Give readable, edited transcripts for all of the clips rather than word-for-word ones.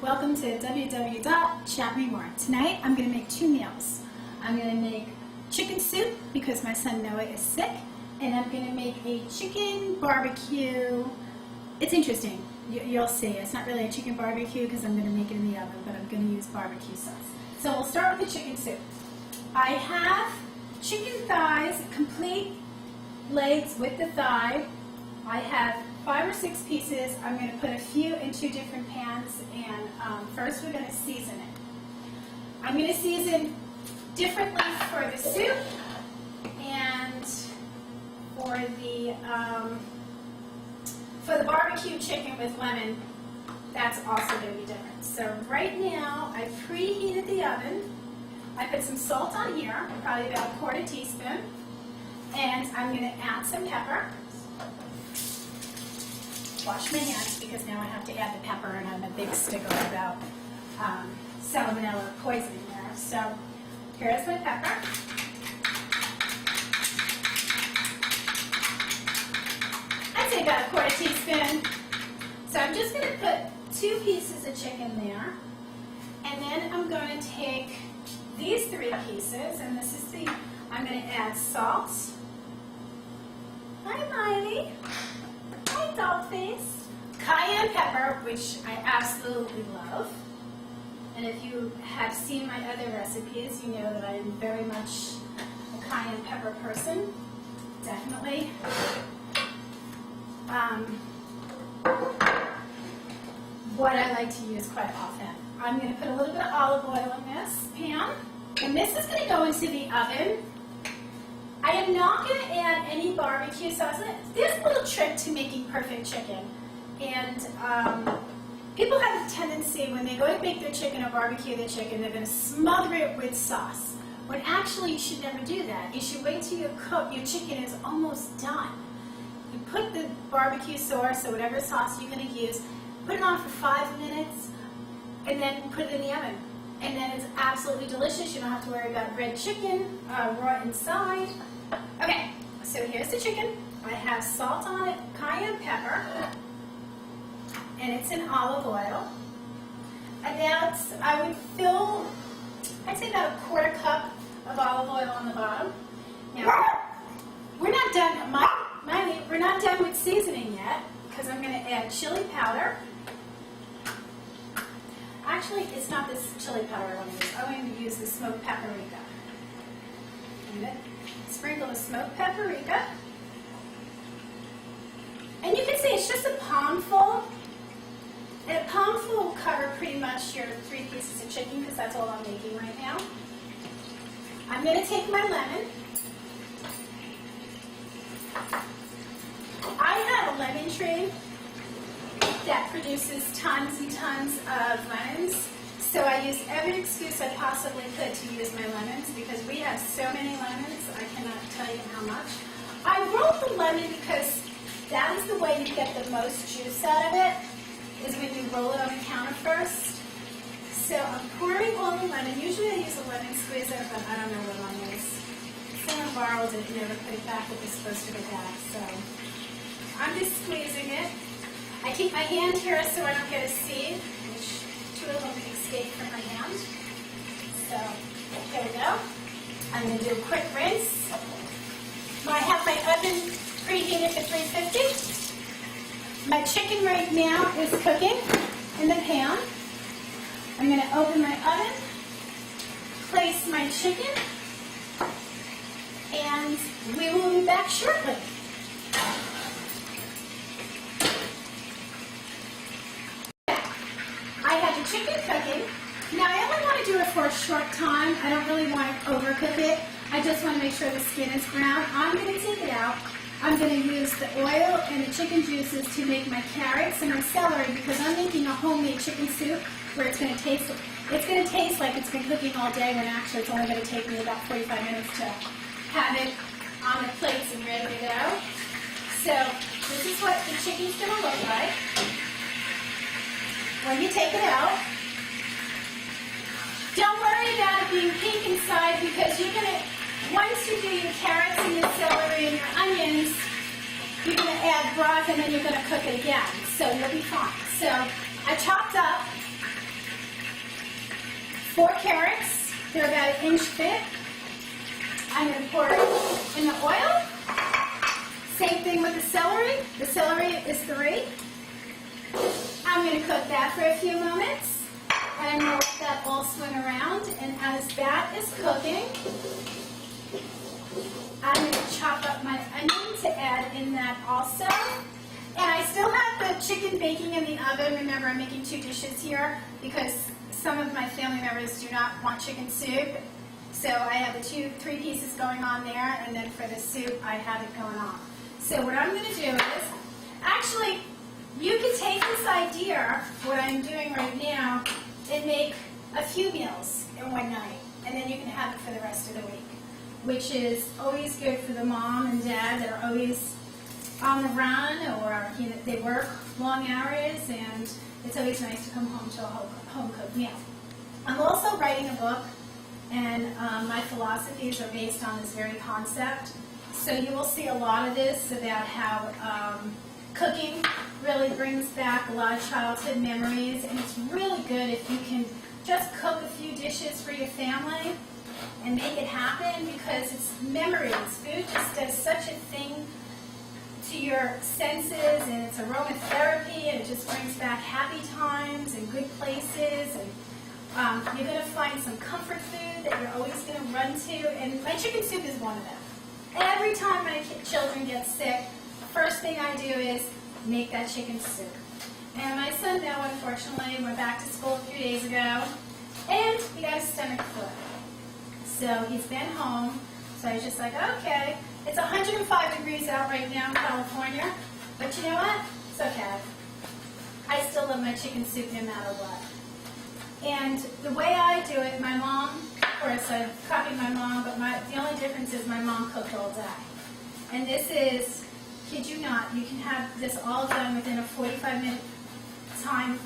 Welcome to www.chatmemore. Tonight I'm going to make two meals. I'm going to make chicken soup because my son Noah is sick, and I'm going to make a chicken barbecue. It's interesting. You'll see. It's not really a chicken barbecue because I'm going to make it in the oven, but I'm going to use barbecue sauce. So we'll start with the chicken soup. I have chicken thighs, complete legs with the thigh. I have 5 or 6 pieces. I'm going to put a few in 2 different pans, and first we're going to season it. I'm going to season differently for the soup and for the barbecue chicken with lemon. That's also going to be different. So right now I preheated the oven. I put some salt on here, probably about 1/4 teaspoon, and I'm going to add some pepper. Wash my hands because now I have to add the pepper, and I'm a big stickler about salmonella poisoning there. So here's my pepper. I'd say about 1/4 teaspoon. So I'm just going to put 2 pieces of chicken there, and then I'm going to take these 3 pieces, and this is I'm going to add salt. Hi, Miley. Hi, Dollface. Cayenne pepper, which I absolutely love. And if you have seen my other recipes, you know that I am very much a cayenne pepper person. Definitely. What I like to use quite often. I'm going to put a little bit of olive oil in this pan. And this is going to go into the oven. I am not going to add any barbecue sauce. There's a little trick to making perfect chicken. And people have a tendency when they go to make their chicken or barbecue their chicken, they're going to smother it with sauce. When actually you should never do that. You should wait till your chicken is almost done. You put the barbecue sauce or whatever sauce you're going to use, put it on for 5 minutes, and then put it in the oven. And then it's absolutely delicious. You don't have to worry about red chicken raw inside. Okay, so here's the chicken. I have salt on it, cayenne pepper, and it's in olive oil. I would fill, I'd say about 1/4 cup of olive oil on the bottom. Now, we're not done, we're not done with seasoning yet, because I'm going to add chili powder. Actually, it's not this chili powder I want to use. I'm going to use the smoked paprika. I'm going to sprinkle the smoked paprika. And you can see it's just a palmful. And a palmful will cover pretty much your 3 pieces of chicken because that's all I'm making right now. I'm going to take my lemon. I have a lemon tree that produces tons and tons of lemons. So I use every excuse I possibly could to use my lemons because we have so many lemons, I cannot tell you how much. I roll the lemon because that is the way you get the most juice out of it, is when you roll it on the counter first. So I'm pouring all the lemon. Usually I use a lemon squeezer, but I don't know what mine is. Someone borrowed it and never put it back when it was supposed to go back. So I'm just squeezing it. I keep my hand here so I don't get a seed, which 2 of them escape from my hand. So, there we go. I'm going to do a quick rinse. I have my oven preheated to 350. My chicken right now is cooking in the pan. I'm going to open my oven, place my chicken, and we will be back shortly. I have the chicken cooking. Now I only want to do it for a short time. I don't really want to overcook it. I just want to make sure the skin is brown. I'm going to take it out. I'm going to use the oil and the chicken juices to make my carrots and my celery because I'm making a homemade chicken soup where it's going to taste like it's been cooking all day when actually it's only going to take me about 45 minutes to have it on the plates and ready to go. So this is what the chicken's going to look like when you take it out. Don't worry about it being pink inside because you're going to, once you do your carrots and your celery and your onions, you're going to add broth and then you're going to cook it again. So you'll be fine. So I chopped up 4 carrots. They're about an inch thick. I'm going to pour it in the oil. Same thing with the celery. The celery is 3. I'm going to cook that for a few moments. And we'll let that all swing around. And as that is cooking, I'm going to chop up my onion to add in that also. And I still have the chicken baking in the oven. Remember, I'm making 2 dishes here because some of my family members do not want chicken soup. So I have the 3 pieces going on there, and then for the soup, I have it going on. So what I'm going to do is, actually, you can take this idea, what I'm doing right now, and make a few meals in one night, and then you can have it for the rest of the week, which is always good for the mom and dad that are always on the run, or they work long hours, and it's always nice to come home to a home-cooked meal. I'm also writing a book, and my philosophies are based on this very concept. So you will see a lot of this about how cooking really brings back a lot of childhood memories, and it's really good if you can just cook a few dishes for your family and make it happen, because it's memories. Food just does such a thing to your senses, and it's aromatherapy, and it just brings back happy times and good places, and you're going to find some comfort food that you're always going to run to, and my chicken soup is one of them. Every time my children get sick, the first thing I do is make that chicken soup. And my son now, unfortunately, went back to school a few days ago, and he got a stomach flu. So he's been home, so I was just like, okay, it's 105 degrees out right now in California, but you know what? It's okay. I still love my chicken soup no matter what. And the way I do it, my mom, of course, I copied my mom, but the only difference is my mom cooked all day. And this is, kid you not, you can have this all done within a 45-minute time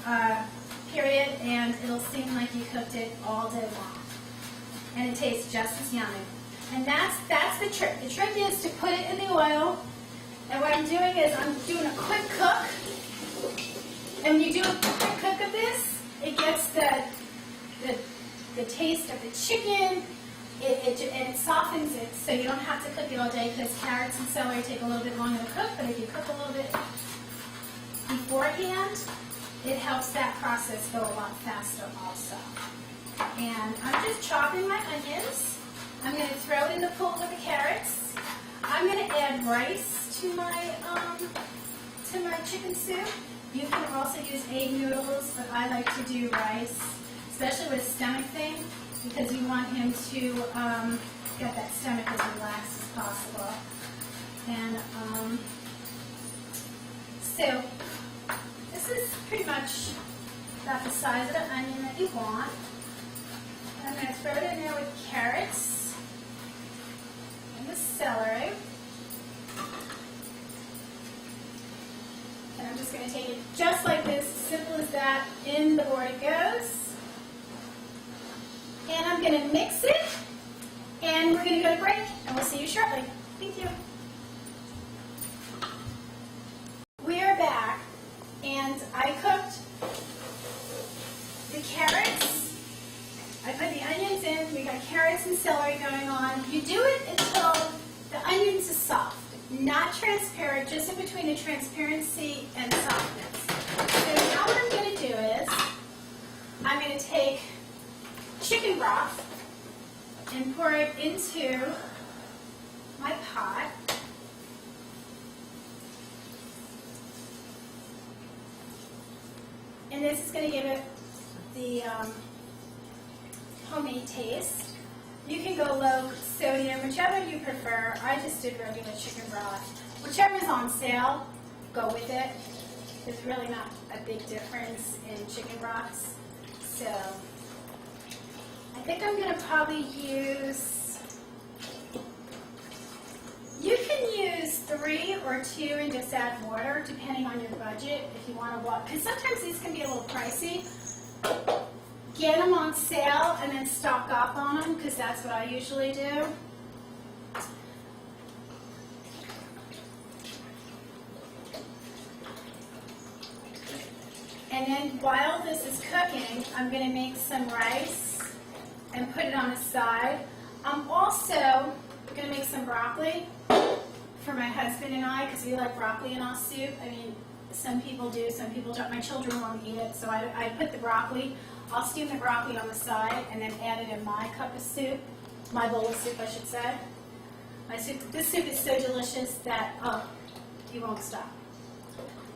period, and it'll seem like you cooked it all day long. And it tastes just as yummy. And that's the trick. The trick is to put it in the oil, and what I'm doing is I'm doing a quick cook. And when you do a quick cook of this, it gets the taste of the chicken, and it softens it, so you don't have to cook it all day, because carrots and celery take a little bit longer to cook, but if you cook a little bit beforehand, it helps that process go a lot faster also. And I'm just chopping my onions. I'm going to throw in the pool with the carrots. I'm going to add rice to my chicken soup. You can also use egg noodles, but I like to do rice, especially with stomach thing, because you want him to get that stomach as relaxed as possible. And so this is pretty much about the size of the onion that you want. I'm going to throw it in there with carrots and the celery. And I'm just going to take it just like this, simple as that, in the board it goes. And I'm going to mix it, and we're going to go to break, and we'll see you shortly. Thank you. We are back, and I cooked the carrots. I put the onions in. We got carrots and celery going on. You do it until the onions are soft. Not transparent, just in between the transparency and softness. So now what I'm going to do is, I'm going to take chicken broth and pour it into my pot. And this is going to give it the homemade taste. You can go low sodium, whichever you prefer. I just did regular chicken broth. Whichever is on sale, go with it. There's really not a big difference in chicken broths. So I think I'm going to probably use, you can use 3 or 2 and just add water depending on your budget if you want to walk, because sometimes these can be a little pricey. Get them on sale and then stock up on them, because that's what I usually do. And then while this is cooking, I'm going to make some rice and put it on the side. I'm also going to make some broccoli for my husband and I, because we like broccoli in our soup. I mean, some people do, some people don't. My children won't eat it, so I put the broccoli. I'll steam the broccoli on the side and then add it in my cup of soup, my bowl of soup, I should say. My soup. This soup is so delicious that you won't stop.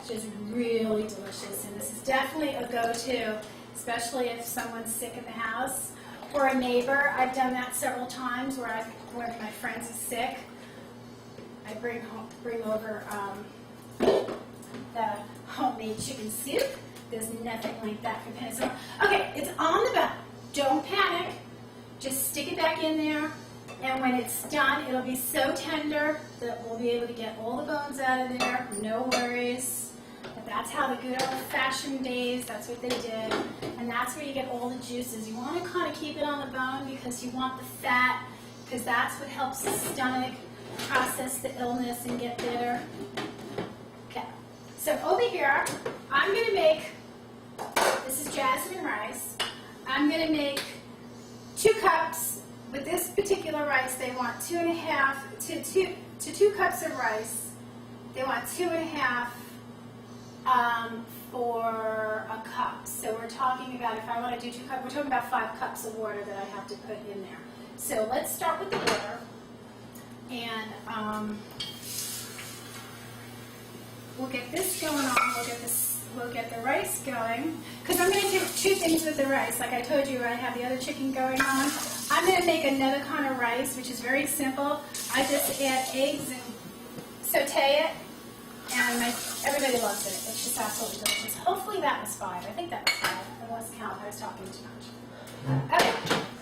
It's just really delicious, and this is definitely a go-to, especially if someone's sick in the house or a neighbor. I've done that several times where one of my friends is sick. I bring over the homemade chicken soup. There's nothing like that for penicillin. Okay, it's on the bone. Don't panic. Just stick it back in there, and when it's done, it'll be so tender that we'll be able to get all the bones out of there. No worries. But that's how the good old-fashioned days, that's what they did. And that's where you get all the juices. You want to kind of keep it on the bone because you want the fat, because that's what helps the stomach process the illness and get better. Okay, so over here, I'm going to make, this is jasmine rice. I'm going to make 2 cups. With this particular rice, they want 2.5 to 2 cups of rice. They want 2.5 for a cup. So we're talking about, if I want to do 2 cups, we're talking about 5 cups of water that I have to put in there. So let's start with the water. And we'll get this going on. We'll get the rice going. Because I'm going to do 2 things with the rice. Like I told you, I have the other chicken going on. I'm going to make another kind of rice, which is very simple. I just add eggs and saute it. And everybody loves it. It's just absolutely delicious. Hopefully that was 5. I think that was 5. I lost count. I was talking too much. Okay.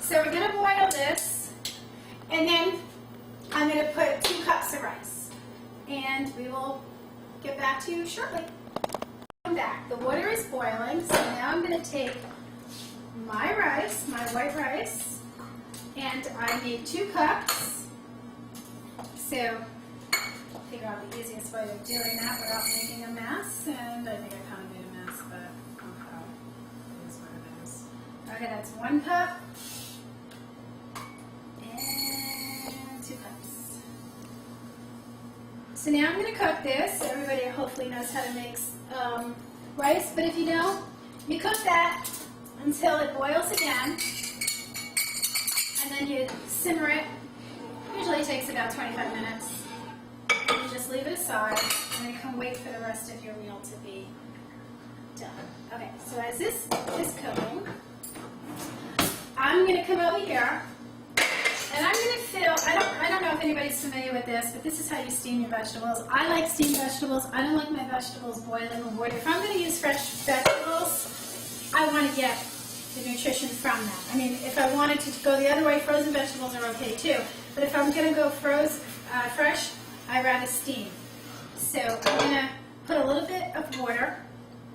So we're going to boil this. And then I'm going to put 2 cups of rice, and we will get back to you shortly. Come back. The water is boiling, so now I'm going to take my rice, my white rice, and I need 2 cups. So I'll figure out the easiest way of doing that without making a mess, and I think I kind of made a mess, but okay, it is what it is. Okay, that's 1 cup. 2 cups. So now I'm going to cook this. Everybody hopefully knows how to make rice, but if you don't, you cook that until it boils again, and then you simmer it. Usually it takes about 25 minutes. You just leave it aside, and you can wait for the rest of your meal to be done. Okay, so as this is cooking, I'm going to come over here. And I'm going to fill, I don't know if anybody's familiar with this, but this is how you steam your vegetables. I like steamed vegetables. I don't like my vegetables boiling in water. If I'm going to use fresh vegetables, I want to get the nutrition from them. I mean, if I wanted to go the other way, frozen vegetables are okay too. But if I'm going to go fresh, I'd rather steam. So I'm going to put a little bit of water,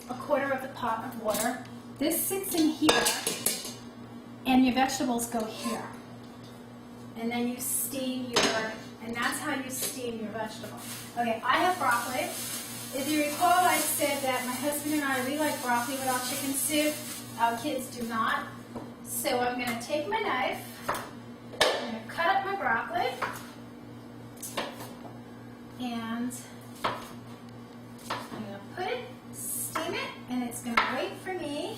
1/4 of the pot of water. This sits in here, and your vegetables go here. And then you steam and that's how you steam your vegetable. Okay, I have broccoli. If you recall, I said that my husband and I, we like broccoli with our chicken soup. Our kids do not. So I'm going to take my knife, I'm going to cut up my broccoli, and I'm going to put it, steam it, and it's going to wait for me.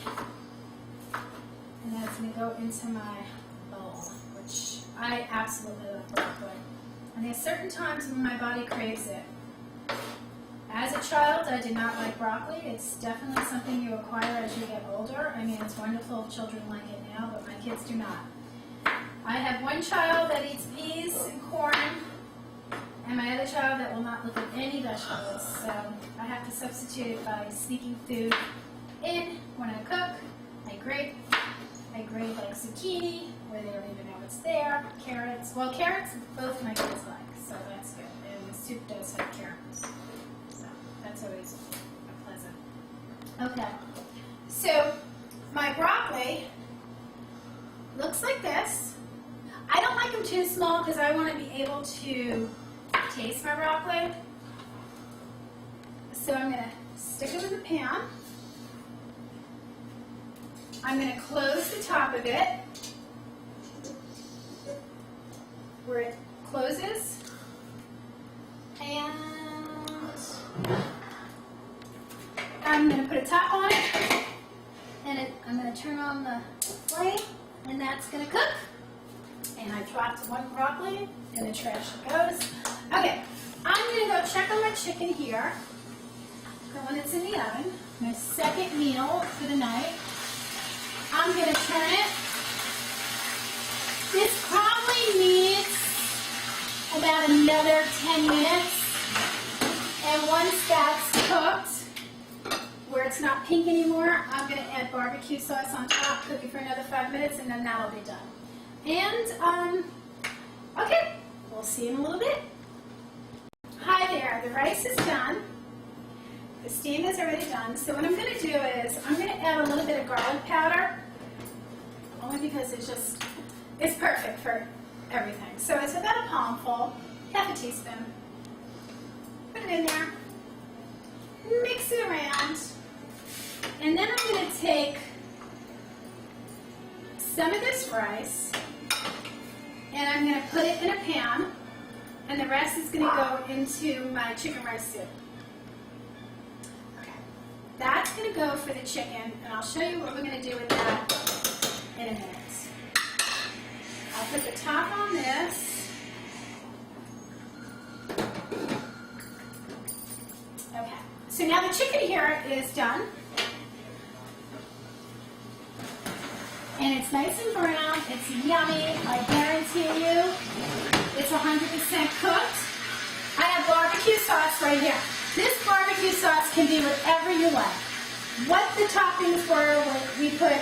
And that's going to go into my bowl, which I absolutely love broccoli. And there's certain times when my body craves it. As a child, I did not like broccoli. It's definitely something you acquire as you get older. I mean, it's wonderful if children like it now, but my kids do not. I have one child that eats peas and corn, and my other child that will not look at any vegetables. So I have to substitute it by sneaking food in when I cook. I grate like zucchini, where they don't even know it's there. Carrots. Well, carrots both my kids like, so that's good. And the soup does have carrots. So that's always pleasant. Okay. So my broccoli looks like this. I don't like them too small because I want to be able to taste my broccoli. So I'm going to stick it in the pan. I'm going to close the top of it. where it closes. And I'm going to put a top on it. And I'm going to turn on the flame, and that's going to cook. And I dropped one broccoli in the trash it goes. Okay, I'm going to go check on my chicken here. When it's in the oven, my second meal for the night. I'm going to turn it. This probably needs about another 10 minutes. And once that's cooked, where it's not pink anymore, I'm going to add barbecue sauce on top, cook it for another 5 minutes, and then that'll be done. And, okay, we'll see you in a little bit. Hi there, the rice is done. The steam is already done. So what I'm going to do is I'm going to add a little bit of garlic powder, only because it's perfect for everything. So it's about a palmful, half a teaspoon. Put it in there, mix it around, and then I'm going to take some of this rice and I'm going to put it in a pan, and the rest is going to go into my chicken rice soup. That's going to go for the chicken, and I'll show you what we're going to do with that in a minute. I'll put the top on this. Okay, so now the chicken here is done. And it's nice and brown, it's yummy, I guarantee you. It's 100% cooked. I have barbecue sauce right here. This barbecue sauce can be whatever you like. What the toppings were, we put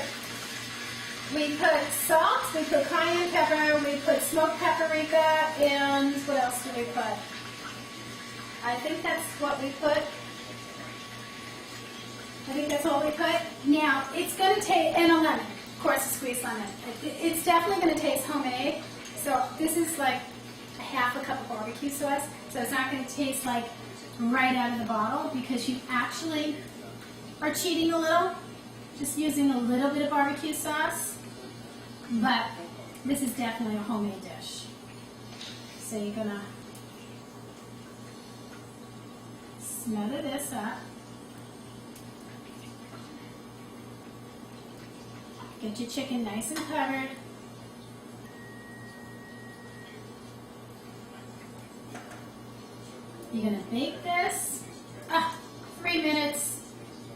salt, we put cayenne pepper, we put smoked paprika, and what else did we put? I think that's what we put. I think that's all we put. Now, it's going to taste, and a lemon, of course, a squeezed lemon. It's definitely going to taste homemade. So this is like a half a cup of barbecue sauce, so it's not going to taste like right out of the bottle, because you actually are cheating a little, just using a little bit of barbecue sauce, but this is definitely a homemade dish. So you're gonna smother this up, get your chicken nice and covered. You're going to bake this. 3 minutes.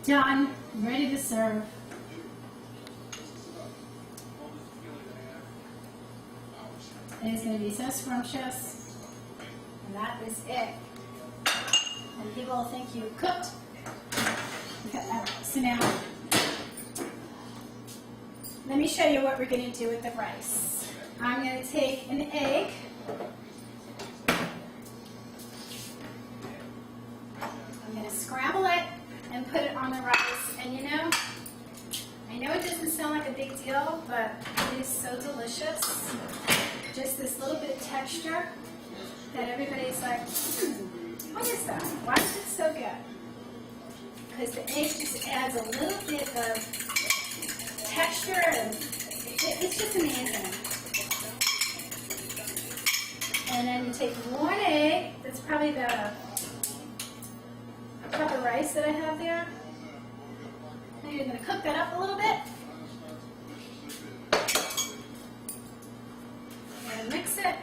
Done. Ready to serve. It is going to be so scrumptious. And that is it. And people will think you cooked. Okay, so now, let me show you what we're going to do with the rice. I'm going to take an egg. Scramble it and put it on the rice. And you know, I know it doesn't sound like a big deal, but it is so delicious. Just this little bit of texture that everybody's like, what is that? Why is it so good? Because the egg just adds a little bit of texture, and it's just amazing. And then you take one egg, that's probably about a cup of rice that I have there. Now you're going to cook that up a little bit. And mix it.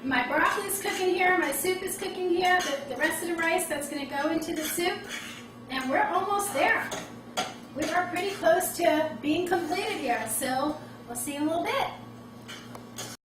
My broccoli is cooking here, my soup is cooking here, the rest of the rice, that's going to go into the soup. And we're almost there. We are pretty close to being completed here, so we'll see you in a little bit.